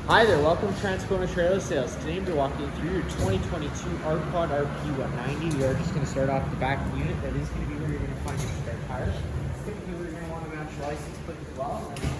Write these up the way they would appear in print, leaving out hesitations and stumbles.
Hi there, welcome to Transcona Trailer Sales. Today we're walking through your 2022 Rpod RP190. We are just going to start off the back of the unit. That is going to be where you're going to find your spare tires. Typically we're going to want to match your license plate as well. And then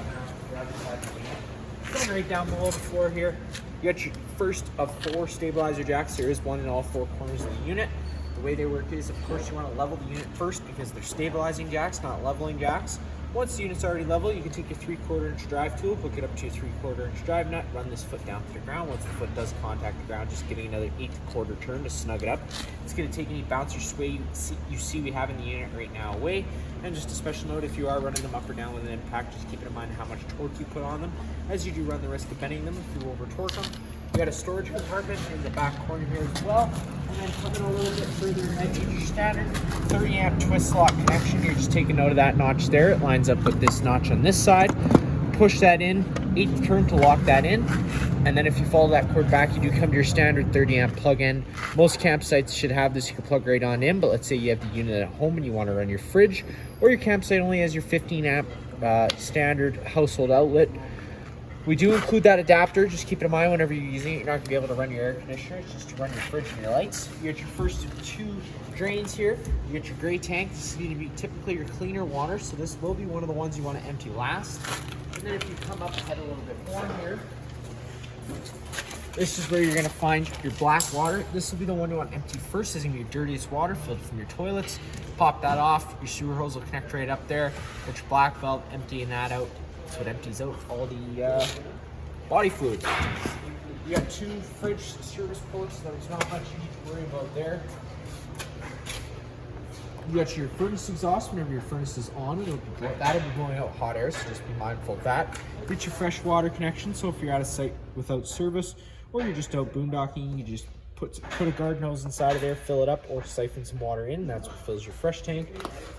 the other side of the unit. Going right down below the floor here, you got your first of 4 stabilizer jacks. There is one in all 4 corners of the unit. The way they work is, of course, you want to level the unit first because they're stabilizing jacks, not leveling jacks. Once the unit's already level, you can take your 3/4 inch drive tool, hook it up to your 3/4 inch drive nut, run this foot down to the ground. Once the foot does contact the ground, just giving another 8/4 turn to snug it up. It's going to take any bouncer sway you see we have in the unit right now away. And just a special note, if you are running them up or down with an impact, just keep in mind how much torque you put on them, as you do run the risk of bending them if you over torque them. We got a storage compartment in the back corner here as well. And then coming a little bit further ahead, your standard 30 amp twist lock connection. You're just taking note of that notch there. It lines up with this notch on this side. Push that in, 8th turn to lock that in. And then if you follow that cord back, you do come to your standard 30 amp plug-in. Most campsites should have this. You can plug right on in, but let's say you have the unit at home and you want to run your fridge, or your campsite only has your 15 amp standard household outlet. We do include that adapter. Just keep it in mind whenever you're using it. You're not going to be able to run your air conditioner. It's just to run your fridge and your lights. You get your first of 2 drains here. You get your gray tank. This is going to be typically your cleaner water, so this will be one of the ones you want to empty last. And then if you come up ahead a little bit more here, this is where you're going to find your black water. This will be the one you want to empty first. This is going to be your dirtiest water, filled from your toilets. Pop that off. Your sewer hose will connect right up there. Get your black valve, emptying that out. That's what empties out all the body fluid. You got 2 fridge service ports, so there's not much you need to worry about there. You got your furnace exhaust. Whenever your furnace is on, that'll be blowing out hot air, so just be mindful of that. Get your fresh water connection, so if you're at a site without service or you're just out boondocking, you just put a garden hose inside of there, fill it up, or siphon some water in. That's what fills your fresh tank.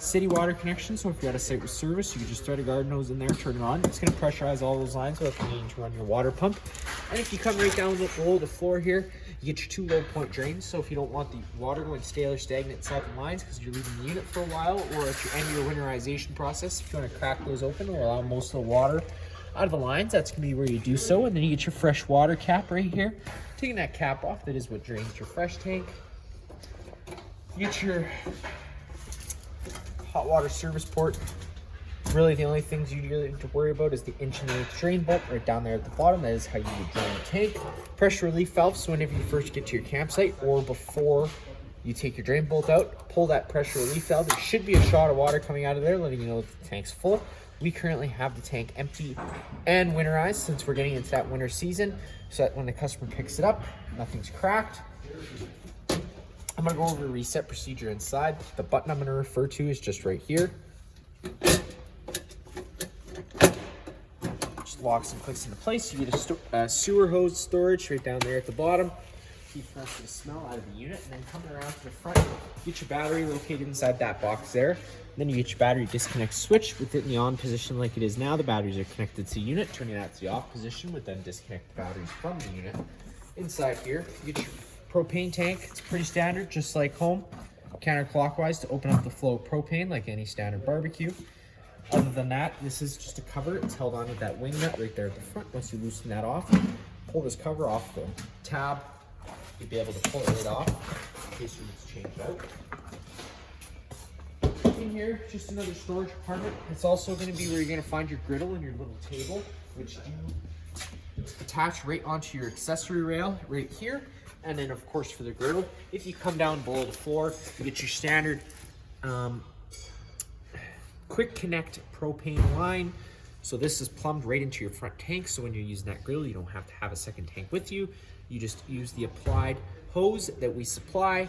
City water connection, so if you're at a site with service, you can just thread a garden hose in there, turn it on. It's going to pressurize all those lines without the need to run your water pump. And if you come right down below the floor here, you get your 2 low point drains. So if you don't want the water going stale or stagnant inside the lines because you're leaving the unit for a while, or at your end of your winterization process, if you want to crack those open or allow most of the water out of the lines, that's going to be where you do so. And then you get your fresh water cap right here. Taking that cap off, that is what drains your fresh tank. You get your hot water service port. Really, the only things you really need to worry about is the 1.1" drain bolt right down there at the bottom. That is how you would drain the tank. Pressure relief valve, so whenever you first get to your campsite or before you take your drain bolt out, pull that pressure relief valve. There should be a shot of water coming out of there, letting you know that the tank's full. We currently have the tank empty and winterized since we're getting into that winter season, so that when the customer picks it up, nothing's cracked. I'm going to go over the reset procedure inside. The button I'm going to refer to is just right here. Just locks and clicks into place. You get a sewer hose storage right down there at the bottom. Keeps most of the smell out of the unit. And then coming around to the front, you get your battery located inside that box there. Then you get your battery disconnect switch with it in the on position like it is now. The batteries are connected to the unit. Turning that to the off position would then disconnect the batteries from the unit. Inside here, you get your propane tank. It's pretty standard, just like home. Counterclockwise to open up the flow of propane like any standard barbecue. Other than that, this is just a cover. It's held on with that wing nut right there at the front. Once you loosen that off, pull this cover off the tab. You'll be able to pull it right off in case you need to change it out. In here, just another storage compartment. It's also going to be where you're going to find your griddle and your little table, which do attach right onto your accessory rail right here. And then, of course, for the griddle, if you come down below the floor, you get your standard quick connect propane line. So this is plumbed right into your front tank. So when you're using that griddle, you don't have to have a second tank with you. You just use the applied hose that we supply.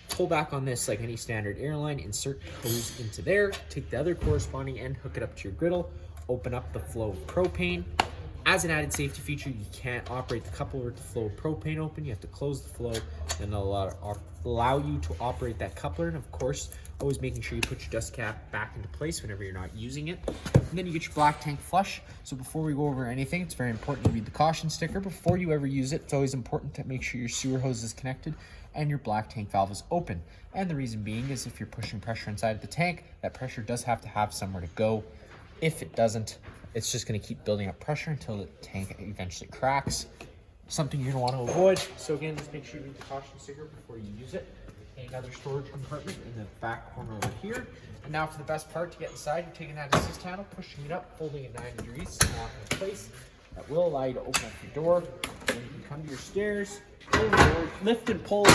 Pull back on this like any standard airline, insert hose into there, take the other corresponding end, hook it up to your griddle, open up the flow of propane. As an added safety feature, you can't operate the coupler with the flow of propane open. You have to close the flow and allow you to operate that coupler. And of course, always making sure you put your dust cap back into place whenever you're not using it. And then you get your black tank flush. So before we go over anything, it's very important to read the caution sticker. Before you ever use it, it's always important to make sure your sewer hose is connected and your black tank valve is open. And the reason being is if you're pushing pressure inside of the tank, that pressure does have to have somewhere to go. If it doesn't, it's just going to keep building up pressure until the tank eventually cracks. Something you're going to want to avoid. So again, just make sure you read the caution sticker before you use it. Another storage compartment in the back corner over here. And now for the best part, to get inside, you're taking that assist handle, pushing it up, folding it 9 degrees, and locking in place. That will allow you to open up your door. Then you can come to your stairs, lift and pull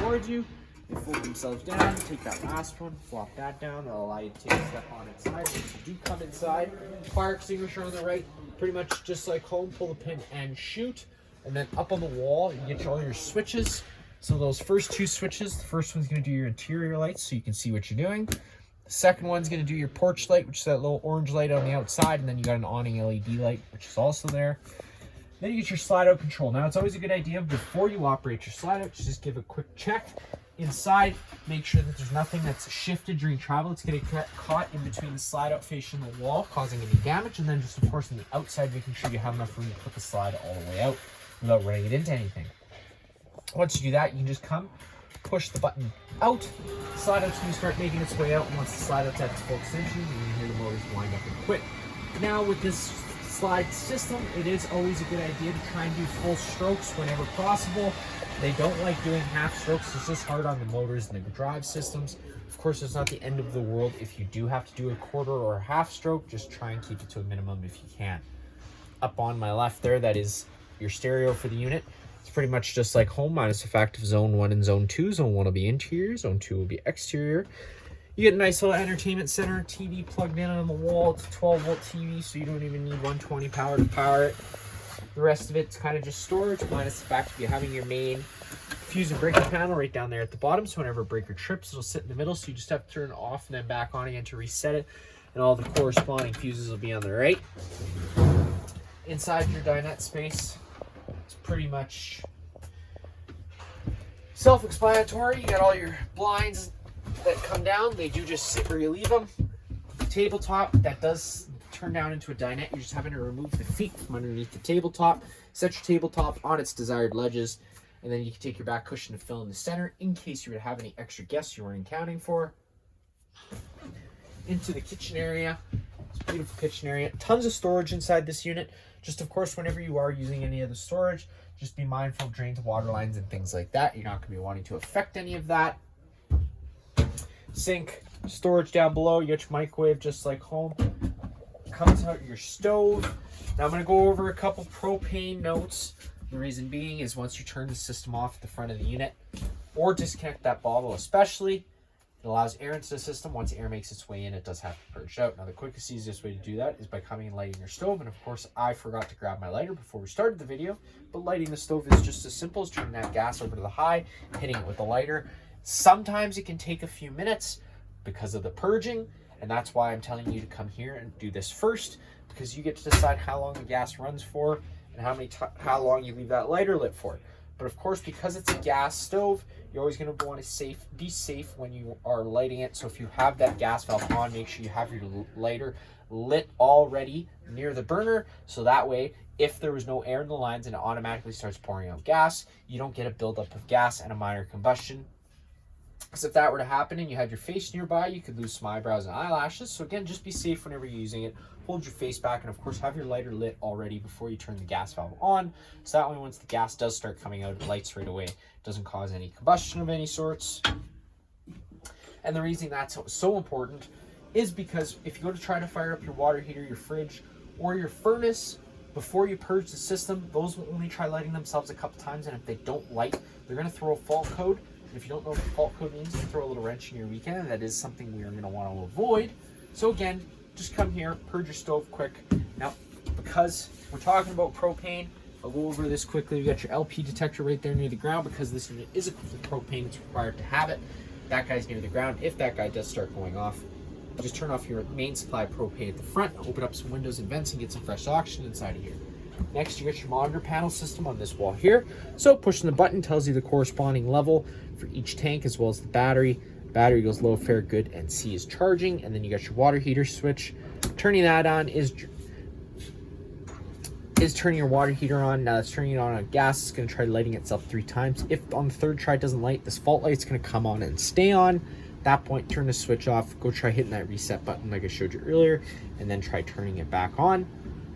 towards you. They fold themselves down, take that last one, flop that down. That'll allow you to take a step on inside. Once you do come inside, fire extinguisher on the right, pretty much just like home, pull the pin and shoot. And then up on the wall, you get all your switches. So those first 2 switches, the first one's going to do your interior lights so you can see what you're doing. The second one's going to do your porch light, which is that little orange light on the outside. And then you got an awning LED light, which is also there. Then you get your slide out control. Now it's always a good idea before you operate your slide out to just give a quick check. Inside, make sure that there's nothing that's shifted during travel. It's going to get caught in between the slide out face and the wall, causing any damage. And then just of course on the outside, making sure you have enough room to put the slide all the way out without running it into anything. Once you do that, you can just come, push the button out. Slide out's going to start making its way out. And once the slide out's at its full extension, you can hear the motors wind up and quit. Now with this slide system, it is always a good idea to try and do full strokes whenever possible. They don't like doing half strokes. It's just hard on the motors and the drive systems. Of course, it's not the end of the world if you do have to do a quarter or a half stroke. Just try and keep it to a minimum if you can. Up on my left there, that is your stereo for the unit. It's pretty much just like home, minus the fact of zone 1 and zone 2. Zone 1 will be interior, zone 2 will be exterior. You get a nice little entertainment center, TV plugged in on the wall. It's a 12-volt TV, so you don't even need 120 power to power it. The rest of it's kind of just storage, minus the fact of you having your main fuse and breaker panel right down there at the bottom. So whenever a breaker trips, it'll sit in the middle. So you just have to turn it off and then back on again to reset it. And all the corresponding fuses will be on the right. Inside your dinette space, it's pretty much self-explanatory. You got all your blinds that come down. They do just sit where you leave them. Tabletop, that does turn down into a dinette. You're just having to remove the feet from underneath the tabletop. Set your tabletop on its desired ledges, and then you can take your back cushion to fill in the center in case you were to have any extra guests you weren't accounting for. Into the kitchen area. It's a beautiful kitchen area. Tons of storage inside this unit. Just of course, whenever you are using any of the storage, just be mindful of drains, water lines, and things like that. You're not going to be wanting to affect any of that. Sink, storage down below. You get your microwave just like home. Comes out your stove. Now I'm going to go over a couple propane notes. The reason being is once you turn the system off at the front of the unit or disconnect that bottle especially, it allows air into the system. Once air makes its way in, it does have to purge out. Now the quickest, easiest way to do that is by coming and lighting your stove. And of course, I forgot to grab my lighter before we started the video, but lighting the stove is just as simple as turning that gas over to the high, hitting it with the lighter. Sometimes it can take a few minutes because of the purging. And that's why I'm telling you to come here and do this first, because you get to decide how long the gas runs for and how long you leave that lighter lit for. But of course, because it's a gas stove, you're always going to want to be safe when you are lighting it. So if you have that gas valve on, make sure you have your lighter lit already near the burner. So that way, if there was no air in the lines and it automatically starts pouring out gas, you don't get a buildup of gas and a minor combustion. Because if that were to happen and you had your face nearby, you could lose some eyebrows and eyelashes. So again, just be safe whenever you're using it. Hold your face back, and of course have your lighter lit already before you turn the gas valve on. So that way once the gas does start coming out, it lights right away. It doesn't cause any combustion of any sorts. And the reason that's so important is because if you go to try to fire up your water heater, your fridge, or your furnace before you purge the system, those will only try lighting themselves a couple times, and if they don't light, they're going to throw a fault code. If you don't know what the fault code means, you throw a little wrench in your weekend, and that is something we are going to want to avoid. So again, just come here, purge your stove quick. Now, because we're talking about propane, I'll go over this quickly. You got your LP detector right there near the ground. Because this unit is equipped with propane, it's required to have it. That guy's near the ground. If that guy does start going off, just turn off your main supply of propane at the front, open up some windows and vents, and get some fresh oxygen inside of here. Next, you got your monitor panel system on this wall here. So pushing the button tells you the corresponding level for each tank as well as the battery. Battery goes low, fair, good, and C is charging. And then you got your water heater switch. Turning that on is turning your water heater on. Now that's turning it on gas. It's going to try lighting itself 3 times. If on the third try it doesn't light, this fault light's going to come on and stay on. At that point, turn the switch off, go try hitting that reset button like I showed you earlier, and then try turning it back on.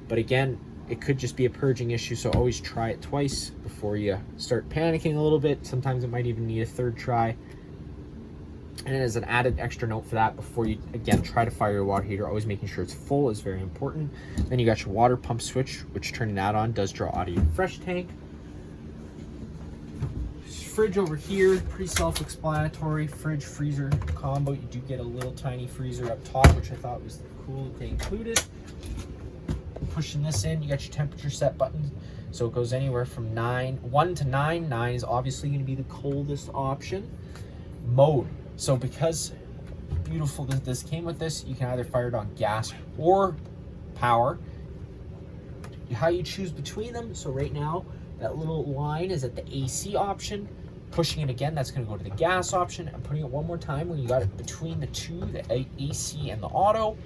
But again, it could just be a purging issue, so always try it twice before you start panicking a little bit. Sometimes it might even need a third try. And as an added extra note for that, before you, again, try to fire your water heater, always making sure it's full is very important. Then you got your water pump switch, which turning that on does draw out of your fresh tank. Fridge over here, pretty self-explanatory. Fridge freezer combo. You do get a little tiny freezer up top, which I thought was cool that they included. Pushing this in, you got your temperature set button, so it goes anywhere from 1 to 9. 9 is obviously going to be the coldest option. Mode. So because beautiful that this came with this, you can either fire it on gas or power. How you choose between them. So right now, that little line is at the AC option. Pushing it again, that's going to go to the gas option. And putting it one more time when you got it between the two, the AC and the auto,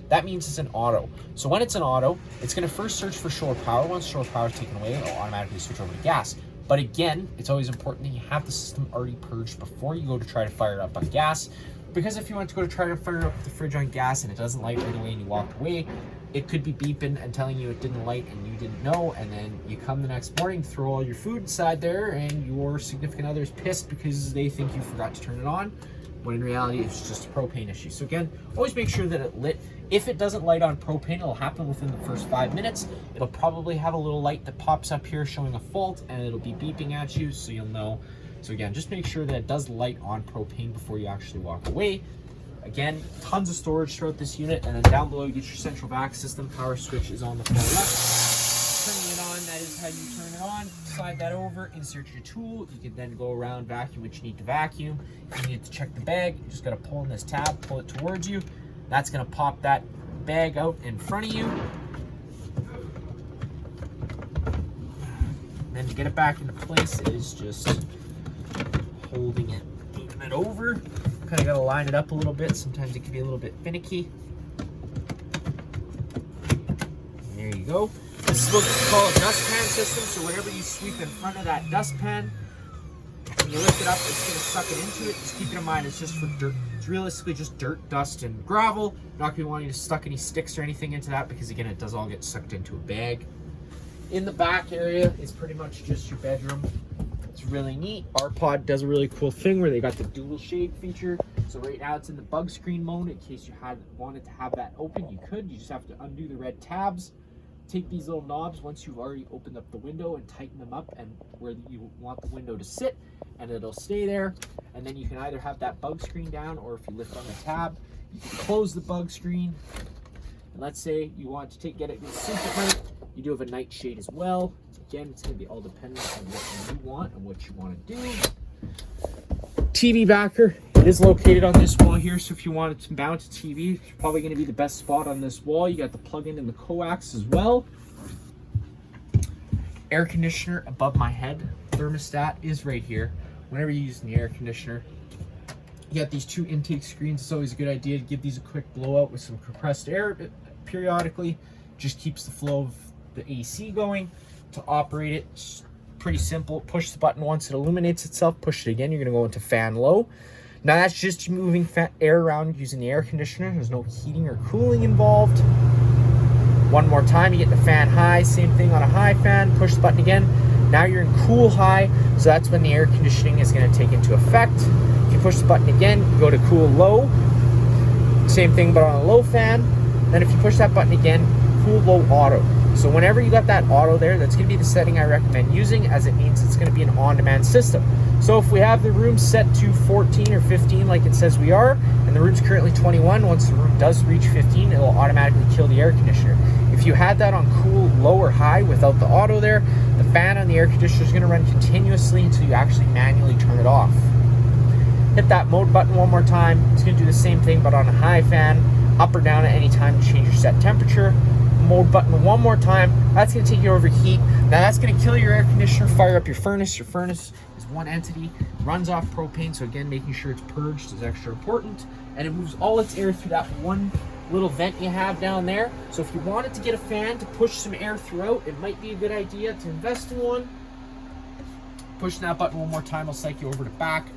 that means it's an auto. So when it's an auto, it's going to first search for shore power. Once shore power is taken away, it'll automatically switch over to gas. But again, it's always important that you have the system already purged before you go to try to fire it up on gas. Because if you want to go to try to fire up the fridge on gas and it doesn't light right away and you walk away, it could be beeping and telling you it didn't light and you didn't know, and then you come the next morning, throw all your food inside there, and your significant other is pissed because they think you forgot to turn it on, when in reality it's just a propane issue. So again, always make sure that it lit. If it doesn't light on propane, it'll happen within the first 5 minutes. It'll probably have a little light that pops up here showing a fault, and it'll be beeping at you, so you'll know. So again, just make sure that it does light on propane before you actually walk away. Again, tons of storage throughout this unit, and then down below you get your central vac system. Power switch is on the far left. Turning it on, that is how you turn it on. Slide that over, insert your tool. You can then go around, vacuum what you need to vacuum. If you need to check the bag, you just got to pull in this tab, pull it towards you. That's going to pop that bag out in front of you. And then to get it back into place is just holding it, moving it over. Kind of got to line it up a little bit. Sometimes it can be a little bit finicky. There you go. This is what we call a dustpan system. So whatever you sweep in front of that dustpan, when you lift it up, it's going to suck it into it. Just keep it in mind, it's just for dirt. It's realistically just dirt, dust, and gravel. Not going to want you to stuck any sticks or anything into that because, again, it does all get sucked into a bag. In the back area is pretty much just your bedroom. It's really neat. Rpod does a really cool thing where they got the dual shade feature. So right now it's in the bug screen mode. In case you wanted to have that open, you could. You just have to undo the red tabs. Take these little knobs once you've already opened up the window and tighten them up and where you want the window to sit, and it'll stay there. And then you can either have that bug screen down, or if you lift on the tab, you can close the bug screen. And let's say you want to get it super bright. You do have a night shade as well. Again, it's going to be all dependent on what you want and what you want to do. TV backer. It is located on this wall here, so if you wanted to mount a TV, it's probably going to be the best spot on this wall. You got the plug-in and the coax as well. Air conditioner above my head. Thermostat is right here. Whenever you're using the air conditioner, you got these two intake screens. It's always a good idea to give these a quick blowout with some compressed air periodically. Just keeps the flow of the AC going. To operate it, it's pretty simple. Push the button once it illuminates itself. Push it again, you're going to go into fan low. Now that's just moving air around using the air conditioner. There's no heating or cooling involved. One more time, you get the fan high. Same thing on a high fan. Push the button again. Now you're in cool high, so that's when the air conditioning is going to take into effect. If you push the button again, you go to cool low. Same thing, but on a low fan. Then if you push that button again, cool low auto. So whenever you got that auto there, that's going to be the setting I recommend using, as it means it's going to be an on-demand system. So if we have the room set to 14 or 15 like it says we are, and the room's currently 21, once the room does reach 15, it'll automatically kill the air conditioner. If you had that on cool, low, or high without the auto there, the fan on the air conditioner is going to run continuously until you actually manually turn it off. Hit that mode button one more time. It's going to do the same thing, but on a high fan, up or down at any time to change your set temperature. Mode button one more time. That's going to take you over heat. Now that's going to kill your air conditioner, fire up your furnace. Your furnace is one entity, runs off propane, so again, making sure it's purged is extra important. And it moves all its air through that one little vent you have down there. So if you wanted to get a fan to push some air throughout, it might be a good idea to invest in one. Pushing that button one more time will psych you over to back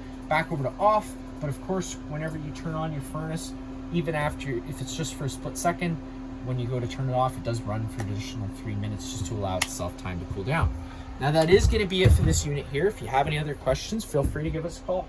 over to off. But of course, whenever you turn on your furnace, even after, if it's just for a split second, when you go to turn it off, it does run for an additional 3 minutes just to allow itself time to cool down. Now that is going to be it for this unit here. If you have any other questions, feel free to give us a call.